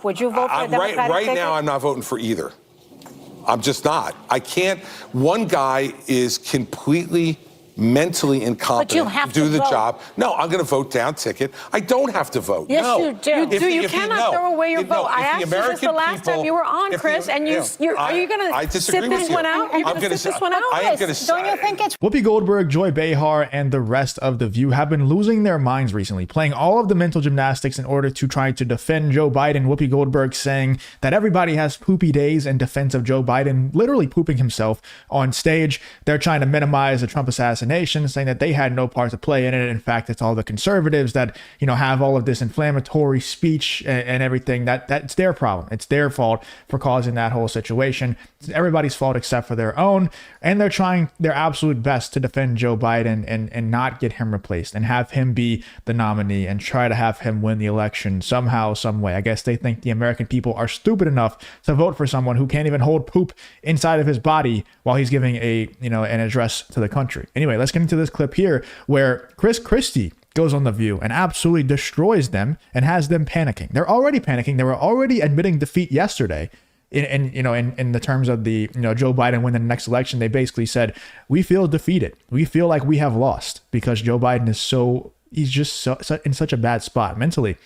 Would you vote for a Democratic right ticket? now, I'm not voting for either. I'm just not. I can't. One guy is completely mentally incompetent But you have to do to the vote. job. No, I'm going to vote down ticket. I don't have to vote. Yes, no. you do. You cannot throw away your vote. I asked you this the last time you were on, Chris, and are you going to sit this one out? You're going to sit this one out? I am going to. Don't you think it's Whoopi Goldberg, Joy Behar, and the rest of The View have been losing their minds recently, playing all of the mental gymnastics in order to try to defend Joe Biden. Whoopi Goldberg saying that everybody has poopy days in defense of Joe Biden, literally pooping himself on stage. They're trying to minimize the Trump assassination, saying that they had no part to play in it. In fact, it's all the conservatives that, have all of this inflammatory speech and everything. That's their problem. It's their fault for causing that whole situation. It's everybody's fault except for their own. And they're trying their absolute best to defend Joe Biden and not get him replaced and have him be the nominee and try to have him win the election somehow, some way. I guess they think the American people are stupid enough to vote for someone who can't even hold poop inside of his body while he's giving an address to the country. Anyway, let's get into this clip here where Chris Christie goes on The View and absolutely destroys them and has them panicking. They're already panicking. They were already admitting defeat yesterday. In the terms of the Joe Biden winning the next election, they basically said, we feel defeated. We feel like we have lost because Joe Biden is he's just in such a bad spot mentally.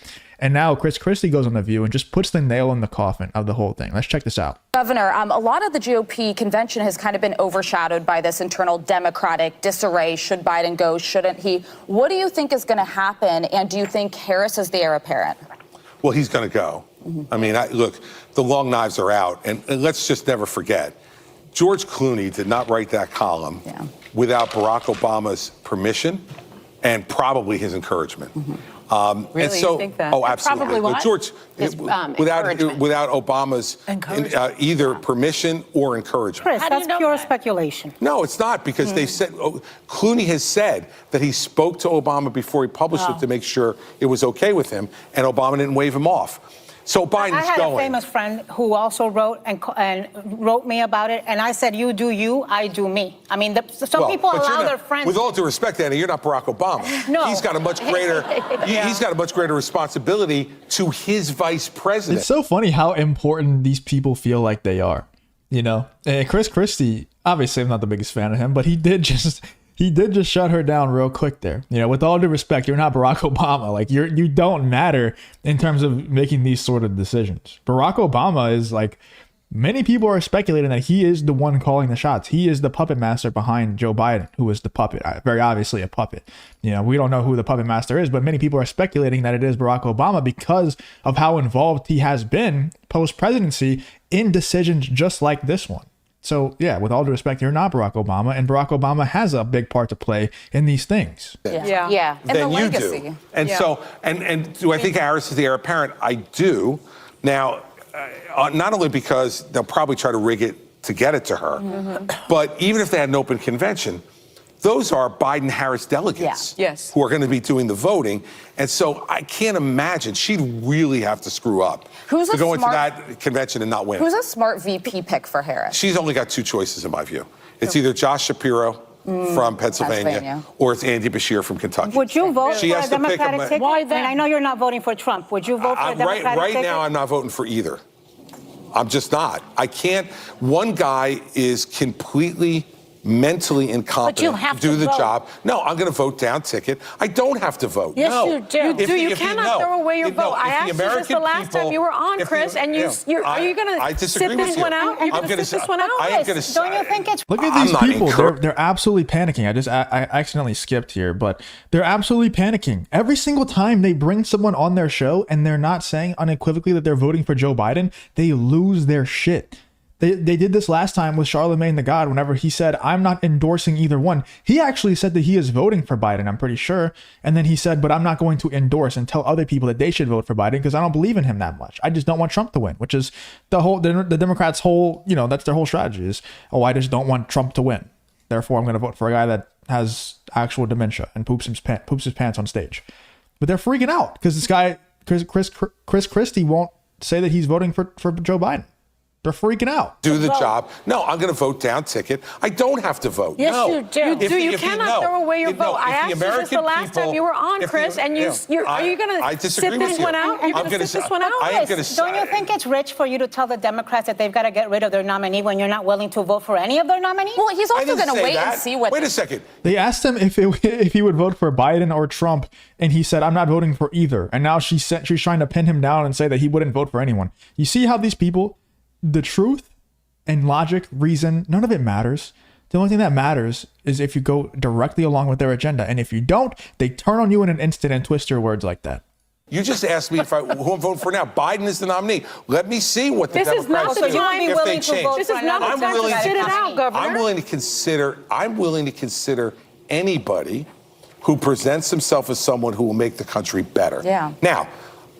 And now Chris Christie goes on The View and just puts the nail in the coffin of the whole thing. Let's check this out. Governor, a lot of the GOP convention has kind of been overshadowed by this internal Democratic disarray. Should Biden go? Shouldn't he? What do you think is going to happen? And do you think Harris is the heir apparent? Well, he's going to go. I mean, look, the long knives are out. And let's just never forget, George Clooney did not write that column without Barack Obama's permission and probably his encouragement. Really? And so, you think that? oh, absolutely. Probably what? George, His, without Obama's either permission or encouragement. Chris, that's pure speculation. No, it's not, because they've said, Clooney has said that he spoke to Obama before he published it to make sure it was okay with him, and Obama didn't wave him off. So Biden's I had going. a famous friend who also wrote and wrote me about it, and I said, "You do you, I do me." I mean, some people allow their friends. With all due respect, Anna, you're not Barack Obama. No, he's got a much greater. He's got a much greater responsibility to his vice president. It's so funny how important these people feel like they are. And Chris Christie, obviously, I'm not the biggest fan of him, but he did just shut her down real quick there. With all due respect, you're not Barack Obama. Like you don't matter in terms of making these sort of decisions. Barack Obama is many people are speculating that he is the one calling the shots. He is the puppet master behind Joe Biden, who is the puppet, very obviously a puppet. We don't know who the puppet master is, but many people are speculating that it is Barack Obama because of how involved he has been post-presidency in decisions just like this one. So, yeah, with all due respect, you're not Barack Obama, and Barack Obama has a big part to play in these things. Yeah. And then the you legacy. do. And so, and do I think Harris is the heir apparent? I do. Now, not only because they'll probably try to rig it to get it to her, but even if they had an open convention, those are Biden-Harris delegates who are going to be doing the voting. And so I can't imagine she'd really have to screw up to go into that convention and not win. Who's a smart VP pick for Harris? She's only got two choices, in my view. It's either Josh Shapiro from Pennsylvania, or it's Andy Bashir from Kentucky. Would you vote for a Democratic ticket? Why then? And I know you're not voting for Trump. Would you vote for a Democratic ticket? Right now, I'm not voting for either. I'm just not. I can't. One guy is completely mentally incompetent to do the job. No, I'm going to vote down ticket. I don't have to vote. Yes, no. you do. You cannot throw away your vote. I asked you this the last time you were on, Chris, and are you going to sit this one out? You're going to sit this one out? Don't you think it's... Look at these people. They're absolutely panicking. I accidentally skipped here, but they're absolutely panicking. Every single time they bring someone on their show and they're not saying unequivocally that they're voting for Joe Biden, they lose their shit. They did this last time with Charlemagne the God. Whenever he said, I'm not endorsing either one, he actually said that he is voting for Biden, I'm pretty sure. And then he said, but I'm not going to endorse and tell other people that they should vote for Biden because I don't believe in him that much. I just don't want Trump to win, which is the Democrats' whole, that's their whole strategy is, oh, I just don't want Trump to win. Therefore, I'm going to vote for a guy that has actual dementia and poops his pants on stage. But they're freaking out because this guy, Chris Christie, won't say that he's voting for Joe Biden. They're freaking out. Do the job. No, I'm going to vote down ticket. I don't have to vote. Yes, no. you do. You cannot throw away your vote. I asked you this the last time you were on, Chris, and are you going to sit this one out? You're going to sit this one out? Don't you think it's rich for you to tell the Democrats that they've got to get rid of their nominee when you're not willing to vote for any of their nominees? Well, he's also going to wait and see what... Wait a second. They asked him if he would vote for Biden or Trump, and he said, I'm not voting for either. And now she's trying to pin him down and say that he wouldn't vote for anyone. You see how these people, the truth and logic, reason, none of it matters. The only thing that matters is if you go directly along with their agenda. And if you don't, they turn on you in an instant and twist your words like that. You just asked me who I'm voting for now. Biden is the nominee. Let me see what the Democrats do. This is not the time to sit it out, Governor. I'm willing to consider anybody who presents himself as someone who will make the country better. Yeah. Now,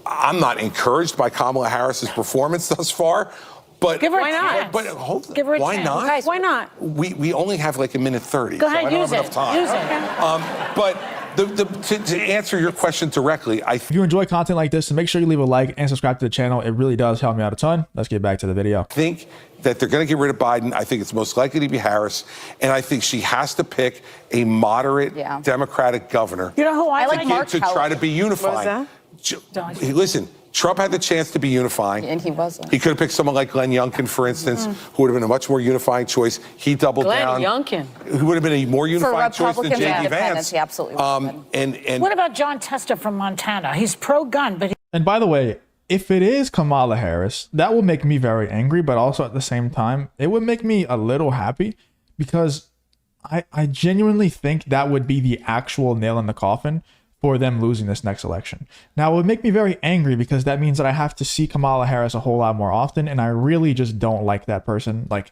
I'm not encouraged by Kamala Harris's performance thus far. But give her a chance. But hold on. Give her a why chance. not? Guys, why not? We only have like a minute 30. Go ahead, so I don't use have enough time. Use it. But to answer your question directly, if you enjoy content like this, then make sure you leave a like and subscribe to the channel. It really does help me out a ton. Let's get back to the video. I think that they're going to get rid of Biden. I think it's most likely to be Harris. And I think she has to pick a moderate Democratic governor. You know who I like? Mark to try to be unifying. Listen, Trump had the chance to be unifying. And he wasn't. He could have picked someone like Glenn Youngkin, for instance, who would have been a much more unifying choice. He doubled down. Glenn Youngkin. Who would have been a more unifying choice than J.D. Vance. He absolutely would. And what about John Tester from Montana? He's pro-gun, but... And by the way, if it is Kamala Harris, that will make me very angry, but also at the same time, it would make me a little happy because I genuinely think that would be the actual nail in the coffin for them losing this next election. Now, it would make me very angry because that means that I have to see Kamala Harris a whole lot more often, and I really just don't like that person. Like,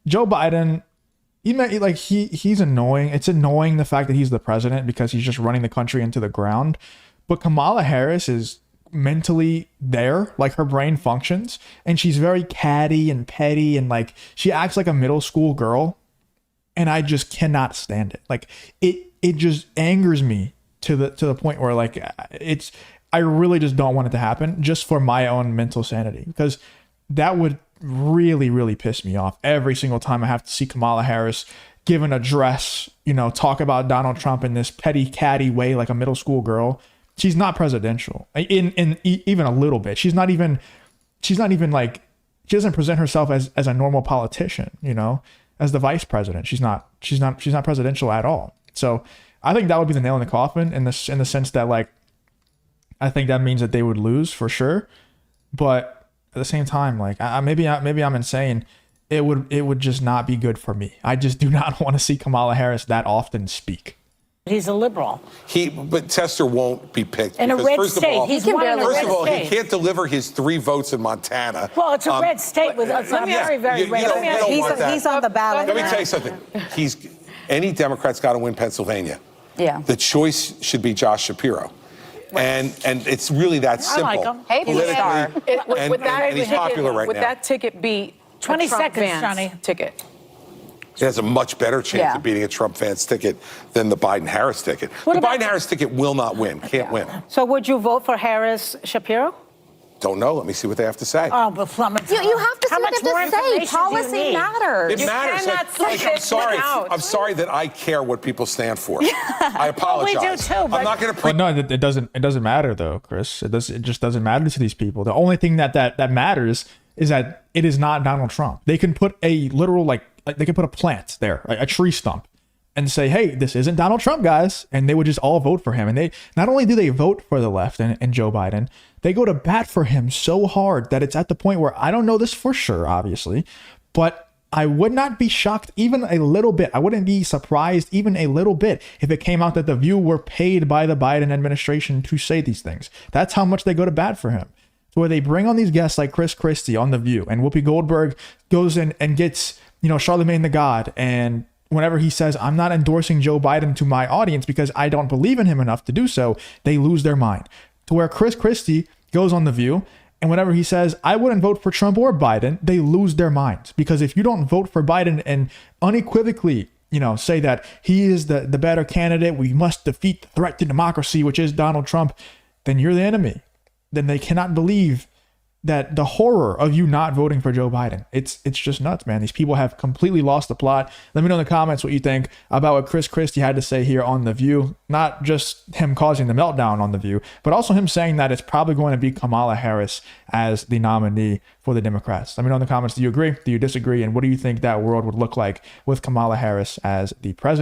Joe Biden, he's annoying. It's annoying the fact that he's the president because he's just running the country into the ground. But Kamala Harris is mentally there, like her brain functions, and she's very catty and petty, and like she acts like a middle school girl, and I just cannot stand it. Like, it just angers me to the point where like I really just don't want it to happen just for my own mental sanity, because that would really, really piss me off every single time I have to see Kamala Harris give an address, talk about Donald Trump in this petty catty way like a middle school girl. She's not presidential in even a little bit. She's not even like, she doesn't present herself as a normal politician, as the vice president. She's not presidential at all. So I think that would be the nail in the coffin in the sense that, like, I think that means that they would lose for sure. But at the same time, like, maybe I'm insane. It would just not be good for me. I just do not want to see Kamala Harris that often speak. He's a liberal. But Tester won't be picked. In a red state. He can't deliver his 3 votes in Montana. Well, it's a red state with a very, very red. He's on the ballot. Let me tell you something. Any Democrat's got to win Pennsylvania. Yeah. The choice should be Josh Shapiro. And it's really that simple. I like him. Hey, and he's popular right now. Would that ticket be 20 seconds, Johnny? Ticket? It has a much better chance of beating a Trump Vance ticket than the Biden-Harris ticket. The Biden-Harris ticket will not win, can't win. So would you vote for Harris-Shapiro? Don't know. Let me see what they have to say. Oh, but you have to see what they have to say. Policy matters. It matters. I'm sorry that I care what people stand for. I apologize. Well, we do too. I'm not going to. No, it doesn't matter though, Chris. It just doesn't matter to these people. The only thing that matters is that it is not Donald Trump. They can put a literal they can put a plant there, a tree stump, and say, hey, this isn't Donald Trump, guys. And they would just all vote for him. And they not only do they vote for the left and Joe Biden, they go to bat for him so hard that it's at the point where I don't know this for sure, obviously, but I would not be shocked even a little bit. I wouldn't be surprised even a little bit if it came out that The View were paid by the Biden administration to say these things. That's how much they go to bat for him. So where they bring on these guests like Chris Christie on The View, and Whoopi Goldberg goes in and gets, Charlemagne the God, and whenever he says, I'm not endorsing Joe Biden to my audience because I don't believe in him enough to do so, they lose their mind. To where Chris Christie goes on The View, and whenever he says, I wouldn't vote for Trump or Biden, they lose their minds. Because if you don't vote for Biden and unequivocally, say that he is the better candidate, we must defeat the threat to democracy, which is Donald Trump, then you're the enemy. Then they cannot believe that the horror of you not voting for Joe Biden. It's just nuts, man. These people have completely lost the plot. Let me know in the comments what you think about what Chris Christie had to say here on The View. Not just him causing the meltdown on The View, but also him saying that it's probably going to be Kamala Harris as the nominee for the Democrats. Let me know in the comments, do you agree? Do you disagree? And what do you think that world would look like with Kamala Harris as the president?